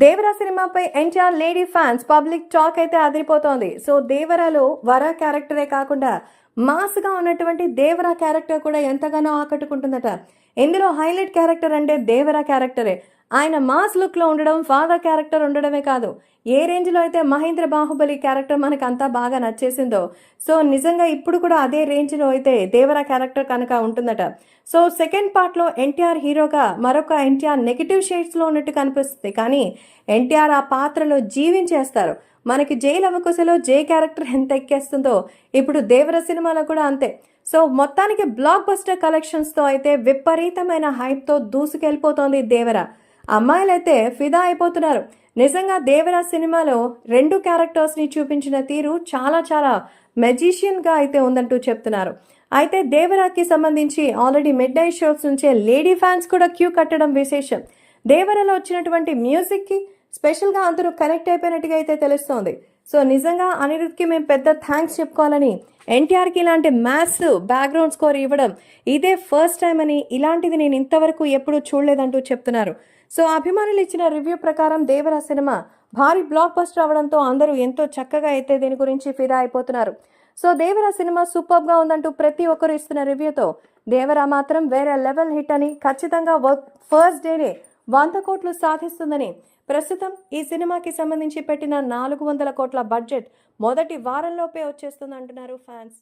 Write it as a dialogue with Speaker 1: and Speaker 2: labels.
Speaker 1: దేవరా సినిమాపై NTR lady fans public talk అయితే అదిరిపోతోంది. So దేవరాలో వర క్యారెక్టరే కాకుండా మాస్ గా ఉన్నటువంటి దేవరా క్యారెక్టర్ కూడా ఎంతగానో ఆకట్టుకుంటుందట. ఇందులో హైలైట్ క్యారెక్టర్ అంటే దేవరా క్యారెక్టరే. ఆయన మాస్ లుక్ లో ఉండడం, ఫాదర్ క్యారెక్టర్ ఉండడమే కాదు, ఏ రేంజ్ లో అయితే మహేంద్ర బాహుబలి క్యారెక్టర్ మనకు అంతా బాగా నచ్చేసిందో, సో నిజంగా ఇప్పుడు కూడా అదే రేంజ్ లో అయితే దేవరా క్యారెక్టర్ కనుక ఉంటుందట. సో సెకండ్ పార్ట్ లో ఎన్టీఆర్ హీరోగా మరొక ఎన్టీఆర్ నెగిటివ్ షేడ్స్ లో ఉన్నట్టు కనిపిస్తుంది, కానీ ఎన్టీఆర్ ఆ పాత్రలో జీవించేస్తారు. మనకి జైలు అవకుశలో జై క్యారెక్టర్ ఎంత ఎక్కేస్తుందో ఇప్పుడు దేవర సినిమాలో కూడా అంతే. సో మొత్తానికి బ్లాక్ బస్టర్ కలెక్షన్స్తో అయితే విపరీతమైన హైప్తో దూసుకెళ్ళిపోతోంది దేవర. అమ్మాయిలైతే ఫిదా అయిపోతున్నారు. నిజంగా దేవర సినిమాలో రెండు క్యారెక్టర్స్ని చూపించిన తీరు చాలా చాలా మెజిషియన్గా అయితే ఉందంటూ చెప్తున్నారు. అయితే దేవరాకి సంబంధించి ఆల్రెడీ మిడ్ నైట్ షోస్ నుంచే లేడీ ఫ్యాన్స్ కూడా క్యూ కట్టడం విశేషం. దేవరలో వచ్చినటువంటి మ్యూజిక్కి స్పెషల్గా అందరూ కనెక్ట్ అయిపోయినట్టుగా అయితే తెలుస్తోంది. సో నిజంగా అనిరుద్ధ్కి మేము పెద్ద థ్యాంక్స్ చెప్పుకోవాలని, ఎన్టీఆర్కి ఇలాంటి మ్యాథ్స్ బ్యాక్గ్రౌండ్ స్కోర్ ఇవ్వడం ఇదే ఫస్ట్ టైం అని, ఇలాంటిది నేను ఇంతవరకు ఎప్పుడూ చూడలేదంటూ చెప్తున్నారు. సో అభిమానులు ఇచ్చిన రివ్యూ ప్రకారం దేవరా సినిమా భారీ బ్లాక్ బస్టర్ అవడంతో అందరూ ఎంతో చక్కగా అయితే దీని గురించి ఫిదా అయిపోతున్నారు. సో దేవరా సినిమా సూపర్గా ఉందంటూ ప్రతి ఒక్కరు ఇస్తున్న రివ్యూతో దేవరా మాత్రం వేరే లెవెల్ హిట్ అని, ఖచ్చితంగా ఫస్ట్ డేనే 100 కోట్లు సాధిస్తుందని, ప్రస్తుతం ఈ సినిమాకి సంబంధించి పెట్టిన 400 కోట్ల బడ్జెట్ మొదటి వారంలోపే వచ్చేస్తుంది అంటున్నారు ఫ్యాన్స్.